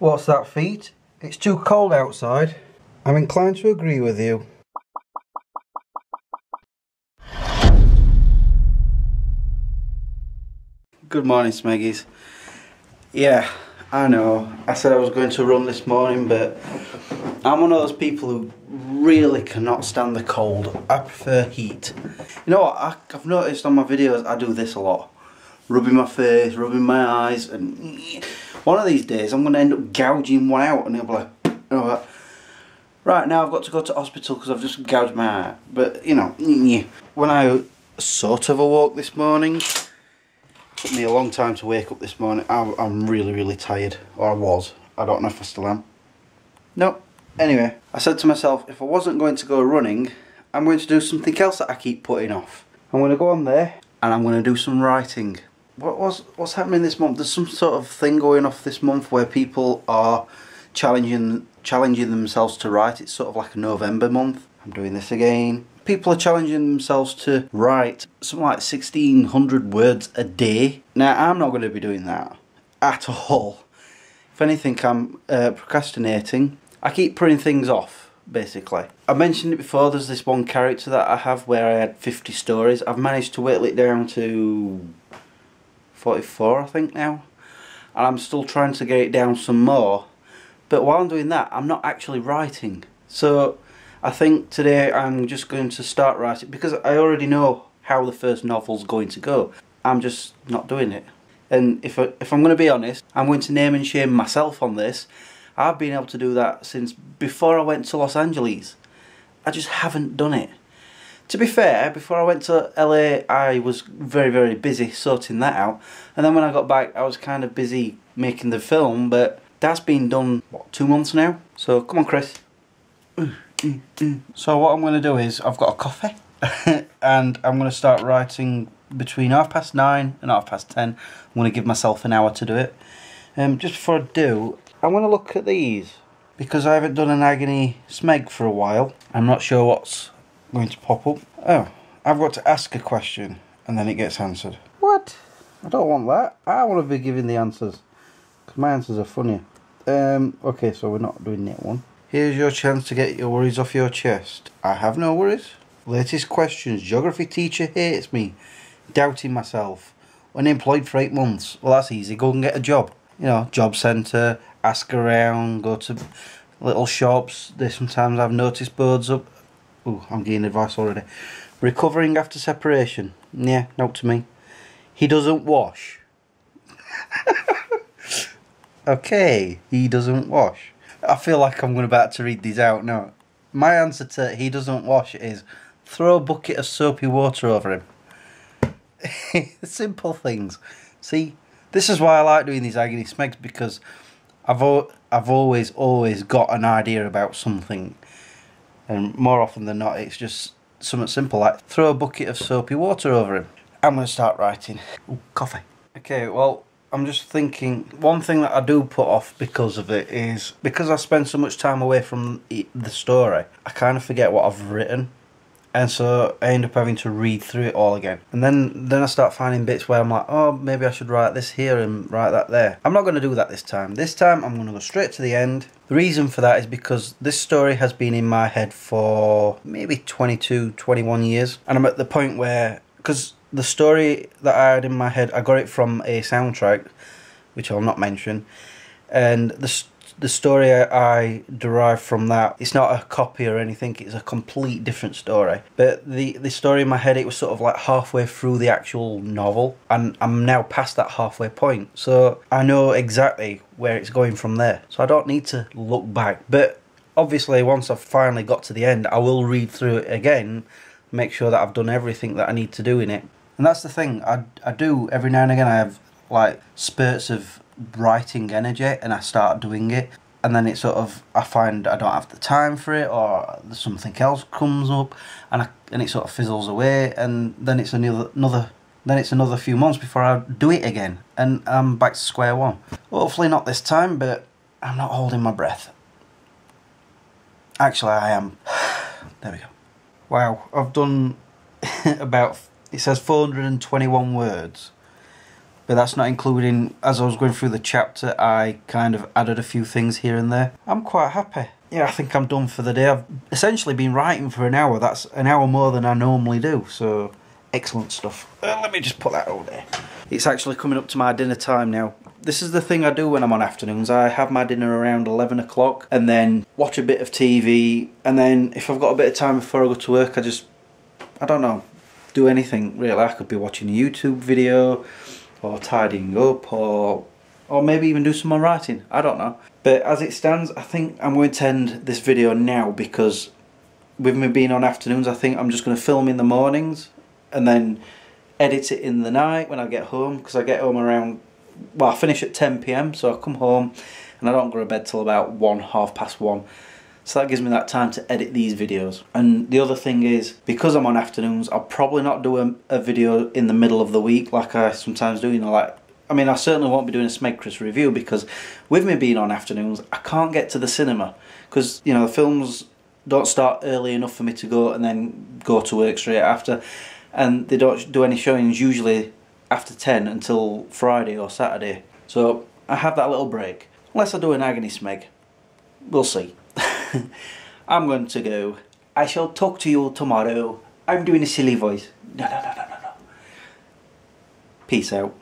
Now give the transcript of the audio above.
What's that, feet? It's too cold outside. I'm inclined to agree with you. Good morning, Smeggies. Yeah, I know. I said I was going to run this morning, but I'm one of those people who really cannot stand the cold. I prefer heat. You know what? I've noticed on my videos I do this a lot. Rubbing my face, rubbing my eyes, and one of these days I'm going to end up gouging one out, and it'll be like, you know what? Right, now I've got to go to hospital because I've just gouged my eye. But, you know, when I sort of awoke this morning, it took me a long time to wake up this morning. I'm really tired, or I was. I don't know if I still am. Nope. Anyway, I said to myself, if I wasn't going to go running, I'm going to do something else that I keep putting off. I'm going to go on there and I'm going to do some writing. What's happening this month? There's some sort of thing going off this month where people are challenging themselves to write. It's sort of like a November month. I'm doing this again. People are challenging themselves to write something like 1,600 words a day. Now, I'm not going to be doing that at all. If anything, I'm procrastinating. I keep putting things off, basically. I mentioned it before, there's this one character that I have where I had 50 stories. I've managed to whittle it down to 44, I think, now. And I'm still trying to get it down some more. But while I'm doing that, I'm not actually writing. So I think today I'm just going to start writing, because I already know how the first novel's going to go. I'm just not doing it. And if I'm going to be honest, I'm going to name and shame myself on this. I've been able to do that since before I went to Los Angeles. I just haven't done it. To be fair, before I went to LA, I was very busy sorting that out. And then when I got back, I was kind of busy making the film, but that's been done, what, 2 months now? So, come on, Chris. So what I'm going to do is, I've got a coffee, and I'm going to start writing between 9:30 and 10:30. I'm going to give myself an hour to do it. Just before I do, I want to look at these, because I haven't done an agony smeg for a while. I'm not sure what's going to pop up. Oh, I've got to ask a question, and then it gets answered. What? I don't want that. I want to be giving the answers, because my answers are funnier. Okay, so we're not doing that one. Here's your chance to get your worries off your chest. I have no worries. Latest questions. Geography teacher hates me. Doubting myself. Unemployed for 8 months. Well, that's easy. Go and get a job. You know, job centre, ask around, go to little shops. They sometimes have notice boards up. Ooh, I'm getting advice already. Recovering after separation. Yeah, note to me. He doesn't wash. Okay, he doesn't wash. I feel like I'm about to read these out. No. My answer to he doesn't wash is throw a bucket of soapy water over him. Simple things. See, this is why I like doing these agony smegs, because I've always got an idea about something, and more often than not it's just something simple like throw a bucket of soapy water over him. I'm going to start writing. Ooh, coffee. Okay, well, I'm just thinking, one thing that I do put off because of it is, because I spend so much time away from the story, I kind of forget what I've written. And so I end up having to read through it all again. And then I start finding bits where I'm like, oh, maybe I should write this here and write that there. I'm not going to do that this time. This time I'm going to go straight to the end. The reason for that is because this story has been in my head for maybe 22, 21 years. And I'm at the point where, because the story that I had in my head, I got it from a soundtrack, which I'll not mention. And the story I derived from that, it's not a copy or anything, it's a complete different story. But the story in my head, it was sort of like halfway through the actual novel, and I'm now past that halfway point. So I know exactly where it's going from there. So I don't need to look back. But obviously once I've finally got to the end, I will read through it again, make sure that I've done everything that I need to do in it. And that's the thing, I do every now and again, I have like spurts of writing energy and I start doing it, and then it sort of, I find I don't have the time for it, or something else comes up and it sort of fizzles away, and then it's another few months before I do it again, and I'm back to square one. Hopefully not this time, but I'm not holding my breath. Actually I am. There we go. Wow, I've done about, it says 421 words. But that's not including, as I was going through the chapter, I kind of added a few things here and there. I'm quite happy. Yeah, I think I'm done for the day. I've essentially been writing for an hour. That's an hour more than I normally do, so excellent stuff. Let me just put that over there. It's actually coming up to my dinner time now. This is the thing I do when I'm on afternoons. I have my dinner around 11 o'clock and then watch a bit of TV, and then if I've got a bit of time before I go to work, I don't know, do anything really. I could be watching a YouTube video or tidying up or maybe even do some more writing. I don't know. But as it stands, I think I'm going to end this video now, because with me being on afternoons, I think I'm just going to film in the mornings and then edit it in the night when I get home, because I get home around, well, I finish at 10 PM, so I come home and I don't go to bed till about 1:30. So that gives me that time to edit these videos. And the other thing is, because I'm on afternoons, I'll probably not do a video in the middle of the week like I sometimes do, you know, like, I mean, I certainly won't be doing a Smegchris review, because with me being on afternoons, I can't get to the cinema, because, you know, the films don't start early enough for me to go and then go to work straight after, and they don't do any showings usually after 10 until Friday or Saturday. So I have that little break, unless I do an agony smeg. We'll see. I'm going to go. I shall talk to you tomorrow. I'm doing a silly voice. No. Peace out.